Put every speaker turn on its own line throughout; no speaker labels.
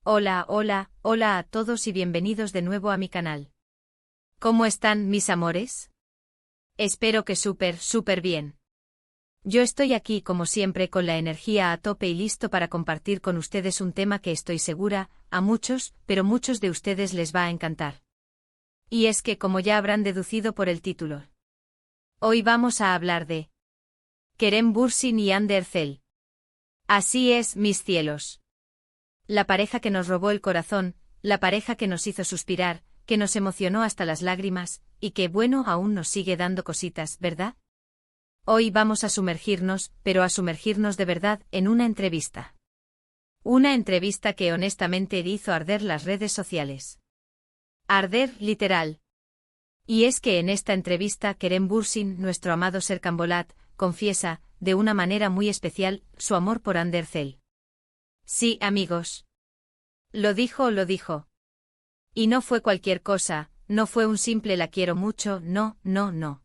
Hola, hola, hola a todos y bienvenidos de nuevo a mi canal. ¿Cómo están, mis amores? Espero que súper bien. Yo estoy aquí como siempre con la energía a tope y listo para compartir con ustedes un tema que estoy segura, a muchos, pero muchos de ustedes les va a encantar. Y es que como ya habrán deducido por el título, hoy vamos a hablar de Kerem Bürsin y Hande Erçel. Así es, mis cielos. La pareja que nos robó el corazón, la pareja que nos hizo suspirar, que nos emocionó hasta las lágrimas, y que, bueno, aún nos sigue dando cositas, ¿verdad? Hoy vamos a sumergirnos, pero a sumergirnos de verdad, en una entrevista. Una entrevista que honestamente hizo arder las redes sociales. Arder, literal. Y es que en esta entrevista Kerem Bürsin, nuestro amado Serkan Bolat, confiesa, de una manera muy especial, su amor por Hande Erçel. Sí, amigos. Lo dijo. Y no fue cualquier cosa, no fue un simple la quiero mucho, no.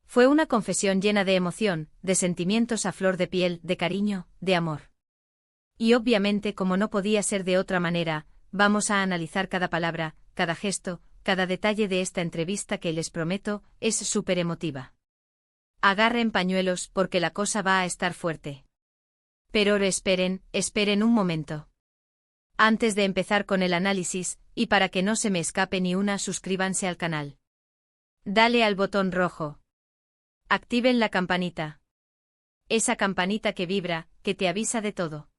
Fue una confesión llena de emoción, de sentimientos a flor de piel, de cariño, de amor. Y obviamente, como no podía ser de otra manera, vamos a analizar cada palabra, cada gesto, cada detalle de esta entrevista que les prometo, es súper emotiva. Agarren pañuelos porque la cosa va a estar fuerte. Pero esperen un momento. Antes de empezar con el análisis, y para que no se me escape ni una, suscríbanse al canal. Dale al botón rojo. Activen la campanita. Esa campanita que vibra, que te avisa de todo.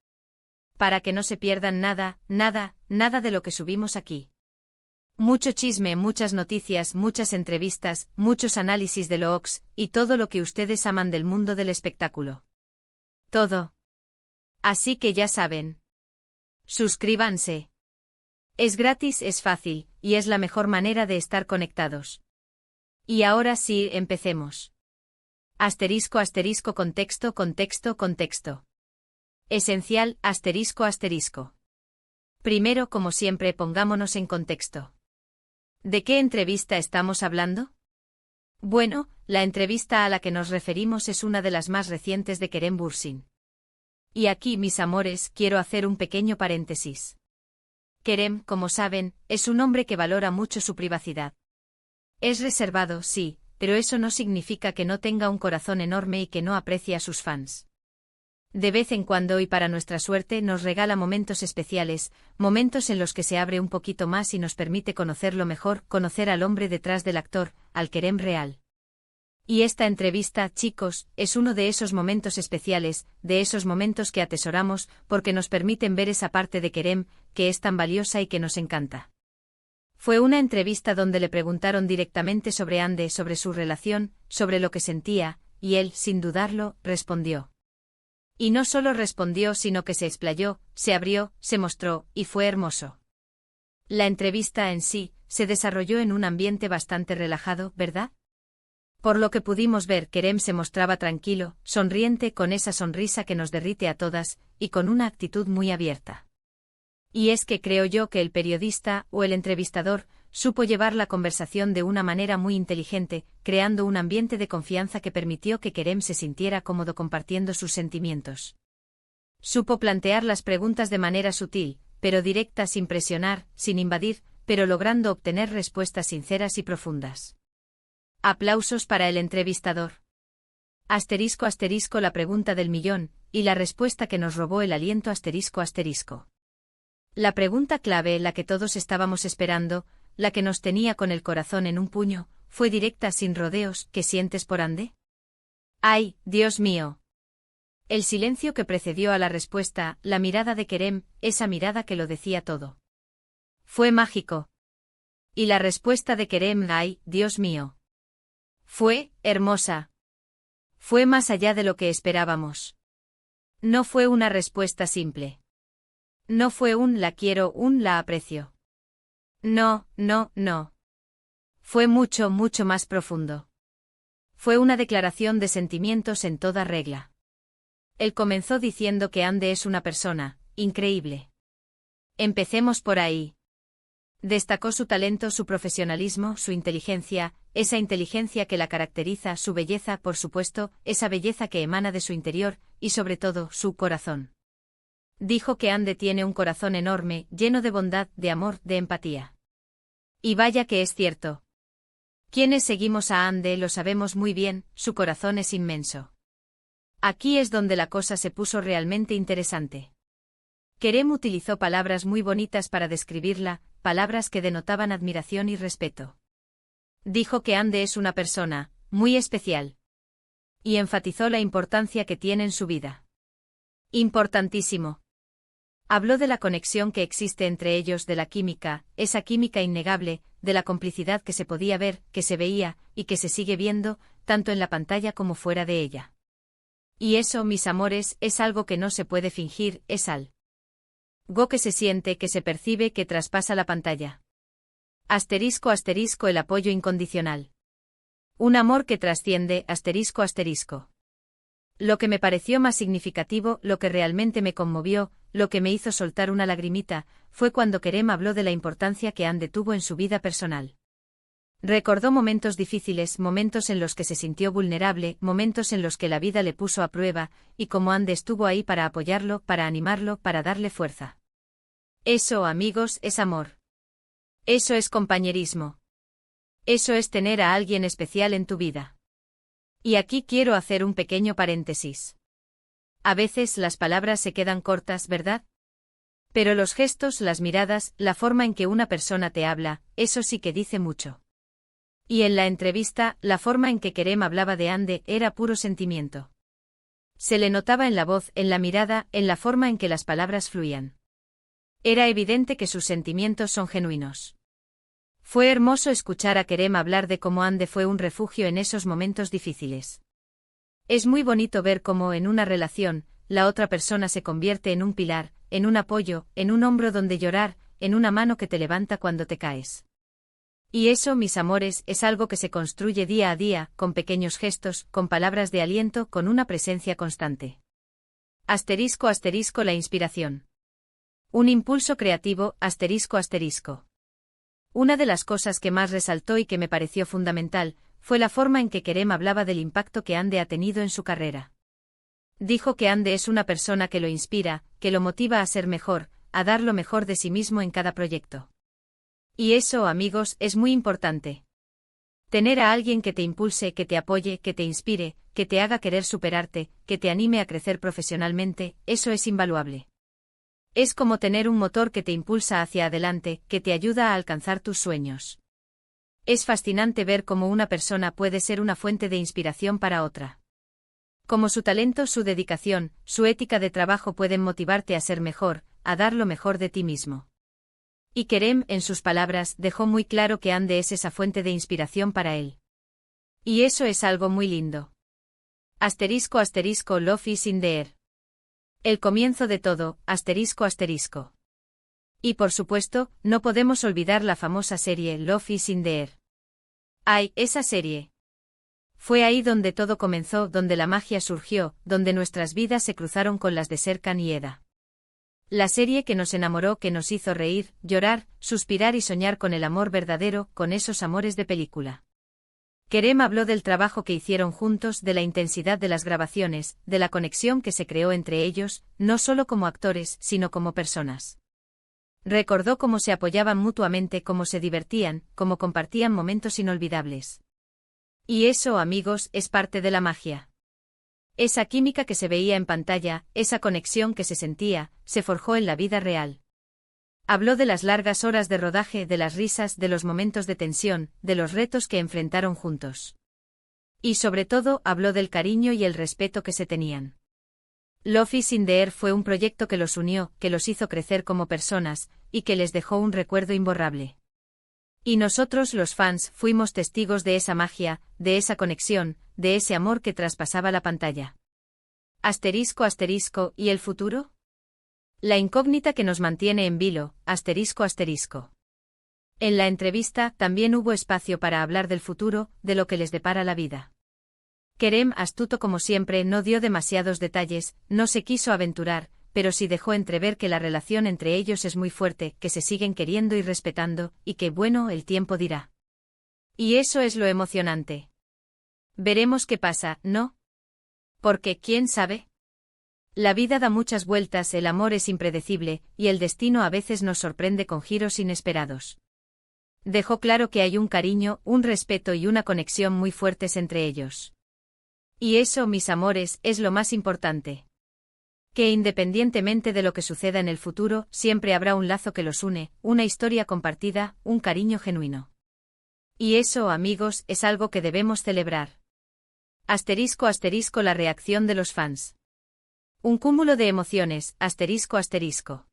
Para que no se pierdan nada de lo que subimos aquí. Mucho chisme, muchas noticias, muchas entrevistas, muchos análisis de looks, y todo lo que ustedes aman del mundo del espectáculo. Todo. Así que ya saben. Suscríbanse. Es gratis, es fácil, y es la mejor manera de estar conectados. Y ahora sí, empecemos. Asterisco, contexto. Esencial, asterisco. Primero, como siempre, pongámonos en contexto. ¿De qué entrevista estamos hablando? Bueno, la entrevista a la que nos referimos es una de las más recientes de Kerem Bürsin. Y aquí, mis amores, quiero hacer un pequeño paréntesis. Kerem, como saben, es un hombre que valora mucho su privacidad. Es reservado, sí, pero eso no significa que no tenga un corazón enorme y que no aprecie a sus fans. De vez en cuando y para nuestra suerte nos regala momentos especiales, momentos en los que se abre un poquito más y nos permite conocerlo mejor, conocer al hombre detrás del actor, al Kerem real. Y esta entrevista, chicos, es uno de esos momentos especiales, de esos momentos que atesoramos, porque nos permiten ver esa parte de Kerem, que es tan valiosa y que nos encanta. Fue una entrevista donde le preguntaron directamente sobre Hande, sobre su relación, sobre lo que sentía, y él, sin dudarlo, respondió. Y no solo respondió, sino que se explayó, se abrió, se mostró, y fue hermoso. La entrevista en sí, se desarrolló en un ambiente bastante relajado, ¿verdad? Por lo que pudimos ver, Kerem se mostraba tranquilo, sonriente, con esa sonrisa que nos derrite a todas, y con una actitud muy abierta. Y es que creo yo que el periodista, o el entrevistador, supo llevar la conversación de una manera muy inteligente, creando un ambiente de confianza que permitió que Kerem se sintiera cómodo compartiendo sus sentimientos. Supo plantear las preguntas de manera sutil, pero directa, sin presionar, sin invadir, pero logrando obtener respuestas sinceras y profundas. Aplausos para el entrevistador. Asterisco, la pregunta del millón, y la respuesta que nos robó el aliento, asterisco. La pregunta clave, la que todos estábamos esperando, la que nos tenía con el corazón en un puño, fue directa, sin rodeos. ¿Qué sientes por Hande? ¡Ay, Dios mío! El silencio que precedió a la respuesta, la mirada de Kerem, esa mirada que lo decía todo. Fue mágico. Y la respuesta de Kerem, ¡ay, Dios mío! Fue hermosa. Fue más allá de lo que esperábamos. No fue una respuesta simple. No fue un la quiero, un la aprecio. No. Fue mucho más profundo. Fue una declaración de sentimientos en toda regla. Él comenzó diciendo que Hande es una persona increíble. Empecemos por ahí. Destacó su talento, su profesionalismo, su inteligencia, esa inteligencia que la caracteriza, su belleza, por supuesto, esa belleza que emana de su interior, y sobre todo, su corazón. Dijo que Ande tiene un corazón enorme, lleno de bondad, de amor, de empatía. Y vaya que es cierto. Quienes seguimos a Ande lo sabemos muy bien, su corazón es inmenso. Aquí es donde la cosa se puso realmente interesante. Kerem utilizó palabras muy bonitas para describirla, palabras que denotaban admiración y respeto. Dijo que Ande es una persona muy especial. Y enfatizó la importancia que tiene en su vida. Importantísimo. Habló de la conexión que existe entre ellos, de la química, esa química innegable, de la complicidad que se podía ver, que se veía, y que se sigue viendo, tanto en la pantalla como fuera de ella. Y eso, mis amores, es algo que no se puede fingir, es algo que se siente, que se percibe, que traspasa la pantalla. Asterisco asterisco el apoyo incondicional. Un amor que trasciende, asterisco asterisco. Lo que me pareció más significativo, lo que realmente me conmovió, lo que me hizo soltar una lagrimita, fue cuando Kerem habló de la importancia que Ande tuvo en su vida personal. Recordó momentos difíciles, momentos en los que se sintió vulnerable, momentos en los que la vida le puso a prueba, y cómo Ande estuvo ahí para apoyarlo, para animarlo, para darle fuerza. Eso, amigos, es amor. Eso es compañerismo. Eso es tener a alguien especial en tu vida. Y aquí quiero hacer un pequeño paréntesis. A veces las palabras se quedan cortas, ¿verdad? Pero los gestos, las miradas, la forma en que una persona te habla, eso sí que dice mucho. Y en la entrevista, la forma en que Kerem hablaba de Ande era puro sentimiento. Se le notaba en la voz, en la mirada, en la forma en que las palabras fluían. Era evidente que sus sentimientos son genuinos. Fue hermoso escuchar a Kerem hablar de cómo Ande fue un refugio en esos momentos difíciles. Es muy bonito ver cómo en una relación, la otra persona se convierte en un pilar, en un apoyo, en un hombro donde llorar, en una mano que te levanta cuando te caes. Y eso, mis amores, es algo que se construye día a día, con pequeños gestos, con palabras de aliento, con una presencia constante. Asterisco asterisco la inspiración. Un impulso creativo, asterisco asterisco. Una de las cosas que más resaltó y que me pareció fundamental, fue la forma en que Kerem hablaba del impacto que Ande ha tenido en su carrera. Dijo que Ande es una persona que lo inspira, que lo motiva a ser mejor, a dar lo mejor de sí mismo en cada proyecto. Y eso, amigos, es muy importante. Tener a alguien que te impulse, que te apoye, que te inspire, que te haga querer superarte, que te anime a crecer profesionalmente, eso es invaluable. Es como tener un motor que te impulsa hacia adelante, que te ayuda a alcanzar tus sueños. Es fascinante ver cómo una persona puede ser una fuente de inspiración para otra. Cómo su talento, su dedicación, su ética de trabajo pueden motivarte a ser mejor, a dar lo mejor de ti mismo. Y Kerem, en sus palabras, dejó muy claro que Ande es esa fuente de inspiración para él. Y eso es algo muy lindo. Asterisco asterisco Love is in the air. El comienzo de todo, asterisco asterisco. Y por supuesto, no podemos olvidar la famosa serie Love is in the air. ¡Ay, esa serie! Fue ahí donde todo comenzó, donde la magia surgió, donde nuestras vidas se cruzaron con las de Serkan y Eda. La serie que nos enamoró, que nos hizo reír, llorar, suspirar y soñar con el amor verdadero, con esos amores de película. Kerem habló del trabajo que hicieron juntos, de la intensidad de las grabaciones, de la conexión que se creó entre ellos, no solo como actores, sino como personas. Recordó cómo se apoyaban mutuamente, cómo se divertían, cómo compartían momentos inolvidables. Y eso, amigos, es parte de la magia. Esa química que se veía en pantalla, esa conexión que se sentía, se forjó en la vida real. Habló de las largas horas de rodaje, de las risas, de los momentos de tensión, de los retos que enfrentaron juntos. Y sobre todo, habló del cariño y el respeto que se tenían. Love is in the air fue un proyecto que los unió, que los hizo crecer como personas, y que les dejó un recuerdo imborrable. Y nosotros, los fans, fuimos testigos de esa magia, de esa conexión, de ese amor que traspasaba la pantalla. Asterisco asterisco, ¿y el futuro? La incógnita que nos mantiene en vilo, asterisco asterisco. En la entrevista, también hubo espacio para hablar del futuro, de lo que les depara la vida. Kerem, astuto como siempre, no dio demasiados detalles, no se quiso aventurar, pero sí dejó entrever que la relación entre ellos es muy fuerte, que se siguen queriendo y respetando, y que bueno, el tiempo dirá. Y eso es lo emocionante. Veremos qué pasa, ¿no? Porque, ¿quién sabe? La vida da muchas vueltas, el amor es impredecible, y el destino a veces nos sorprende con giros inesperados. Dejó claro que hay un cariño, un respeto y una conexión muy fuertes entre ellos. Y eso, mis amores, es lo más importante. Que independientemente de lo que suceda en el futuro, siempre habrá un lazo que los une, una historia compartida, un cariño genuino. Y eso, amigos, es algo que debemos celebrar. Asterisco asterisco la reacción de los fans. Un cúmulo de emociones, asterisco asterisco.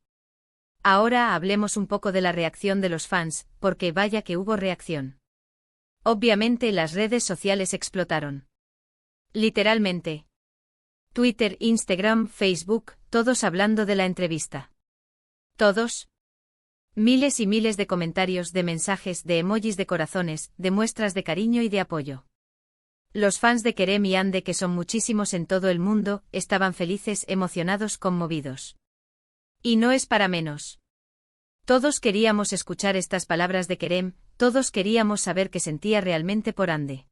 Ahora hablemos un poco de la reacción de los fans, porque vaya que hubo reacción. Obviamente las redes sociales explotaron. Literalmente. Twitter, Instagram, Facebook, todos hablando de la entrevista. Todos. Miles y miles de comentarios, de mensajes, de emojis de corazones, de muestras de cariño y de apoyo. Los fans de Kerem y Hande, que son muchísimos en todo el mundo, estaban felices, emocionados, conmovidos. Y no es para menos. Todos queríamos escuchar estas palabras de Kerem, todos queríamos saber qué sentía realmente por Hande.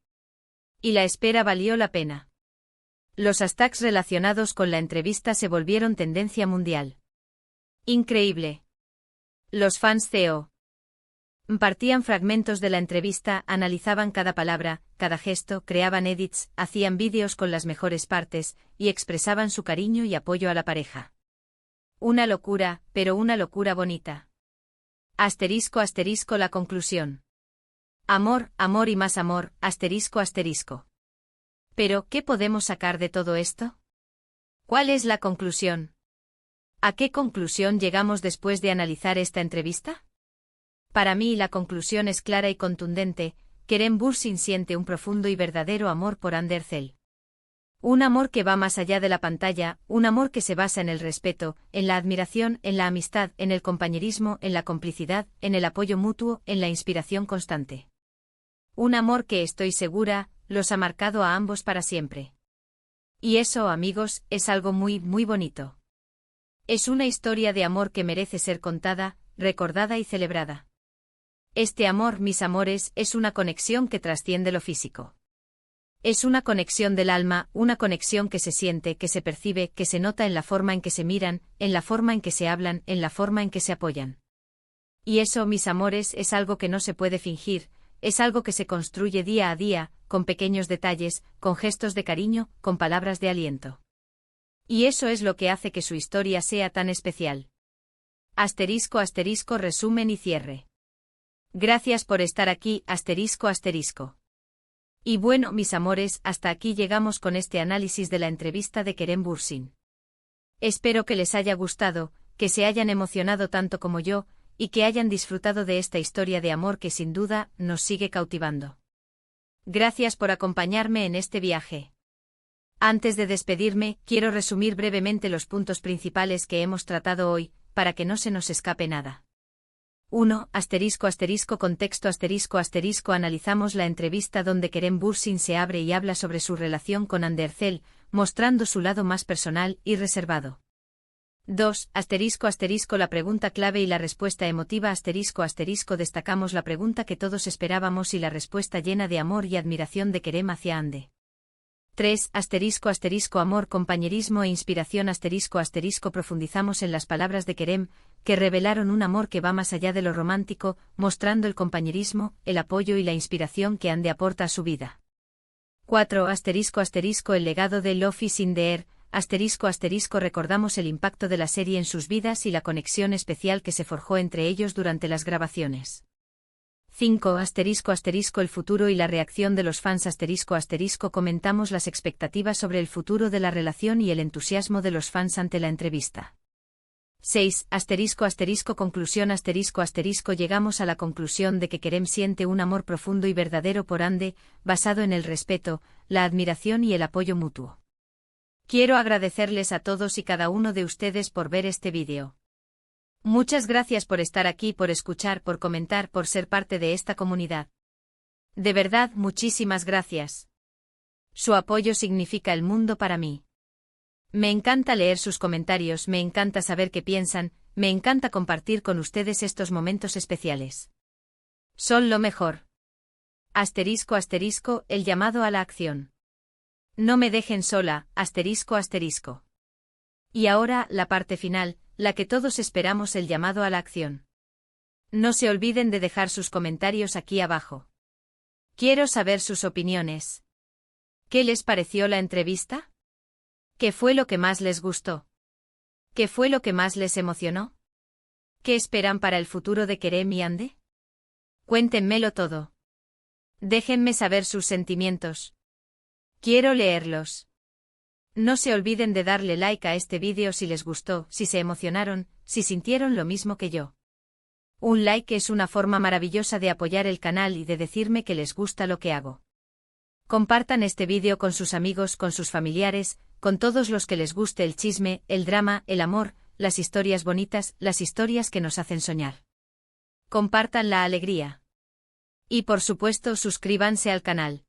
Y la espera valió la pena. Los hashtags relacionados con la entrevista se volvieron tendencia mundial. Increíble. Los fans CEO partían fragmentos de la entrevista, analizaban cada palabra, cada gesto, creaban edits, hacían vídeos con las mejores partes, y expresaban su cariño y apoyo a la pareja. Una locura, pero una locura bonita. Asterisco asterisco la conclusión. Amor, amor y más amor, asterisco asterisco. Pero, ¿qué podemos sacar de todo esto? ¿Cuál es la conclusión? ¿A qué conclusión llegamos después de analizar esta entrevista? Para mí la conclusión es clara y contundente: Kerem Bürsin siente un profundo y verdadero amor por Hande Erçel. Un amor que va más allá de la pantalla, un amor que se basa en el respeto, en la admiración, en la amistad, en el compañerismo, en la complicidad, en el apoyo mutuo, en la inspiración constante. Un amor que, estoy segura, los ha marcado a ambos para siempre. Y eso, amigos, es algo muy, muy bonito. Es una historia de amor que merece ser contada, recordada y celebrada. Este amor, mis amores, es una conexión que trasciende lo físico. Es una conexión del alma, una conexión que se siente, que se percibe, que se nota en la forma en que se miran, en la forma en que se hablan, en la forma en que se apoyan. Y eso, mis amores, es algo que no se puede fingir, es algo que se construye día a día, con pequeños detalles, con gestos de cariño, con palabras de aliento. Y eso es lo que hace que su historia sea tan especial. Asterisco asterisco resumen y cierre. Gracias por estar aquí, asterisco asterisco. Y bueno, mis amores, hasta aquí llegamos con este análisis de la entrevista de Kerem Bürsin. Espero que les haya gustado, que se hayan emocionado tanto como yo, y que hayan disfrutado de esta historia de amor que sin duda nos sigue cautivando. Gracias por acompañarme en este viaje. Antes de despedirme, quiero resumir brevemente los puntos principales que hemos tratado hoy, para que no se nos escape nada. 1. Asterisco asterisco contexto asterisco asterisco analizamos la entrevista donde Kerem Bürsin se abre y habla sobre su relación con Hande Erçel, mostrando su lado más personal y reservado. 2. Asterisco asterisco la pregunta clave y la respuesta emotiva asterisco asterisco destacamos la pregunta que todos esperábamos y la respuesta llena de amor y admiración de Kerem hacia Hande. 3. Asterisco asterisco amor, compañerismo e inspiración asterisco asterisco profundizamos en las palabras de Kerem, que revelaron un amor que va más allá de lo romántico, mostrando el compañerismo, el apoyo y la inspiración que Hande aporta a su vida. 4. Asterisco asterisco el legado de Love is in the air, asterisco asterisco recordamos el impacto de la serie en sus vidas y la conexión especial que se forjó entre ellos durante las grabaciones. 5. Asterisco asterisco el futuro y la reacción de los fans asterisco asterisco comentamos las expectativas sobre el futuro de la relación y el entusiasmo de los fans ante la entrevista. 6. Asterisco asterisco conclusión asterisco asterisco llegamos a la conclusión de que Kerem siente un amor profundo y verdadero por Hande, basado en el respeto, la admiración y el apoyo mutuo. Quiero agradecerles a todos y cada uno de ustedes por ver este vídeo. Muchas gracias por estar aquí, por escuchar, por comentar, por ser parte de esta comunidad. De verdad, muchísimas gracias. Su apoyo significa el mundo para mí. Me encanta leer sus comentarios, me encanta saber qué piensan, me encanta compartir con ustedes estos momentos especiales. Son lo mejor. Asterisco asterisco, el llamado a la acción. No me dejen sola, asterisco asterisco. Y ahora, la parte final, la que todos esperamos, el llamado a la acción. No se olviden de dejar sus comentarios aquí abajo. Quiero saber sus opiniones. ¿Qué les pareció la entrevista? ¿Qué fue lo que más les gustó? ¿Qué fue lo que más les emocionó? ¿Qué esperan para el futuro de Kerem y Ande? Cuéntenmelo todo. Déjenme saber sus sentimientos. Quiero leerlos. No se olviden de darle like a este vídeo si les gustó, si se emocionaron, si sintieron lo mismo que yo. Un like es una forma maravillosa de apoyar el canal y de decirme que les gusta lo que hago. Compartan este vídeo con sus amigos, con sus familiares, con todos los que les guste el chisme, el drama, el amor, las historias bonitas, las historias que nos hacen soñar. Compartan la alegría. Y por supuesto, suscríbanse al canal.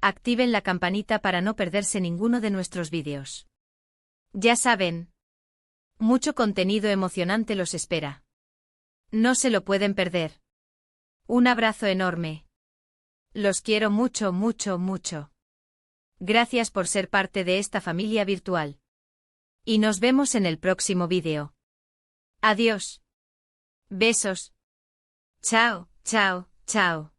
Activen la campanita para no perderse ninguno de nuestros vídeos. Ya saben, mucho contenido emocionante los espera. No se lo pueden perder. Un abrazo enorme. Los quiero mucho, mucho, mucho. Gracias por ser parte de esta familia virtual. Y nos vemos en el próximo vídeo. Adiós. Besos. Chao, chao, chao.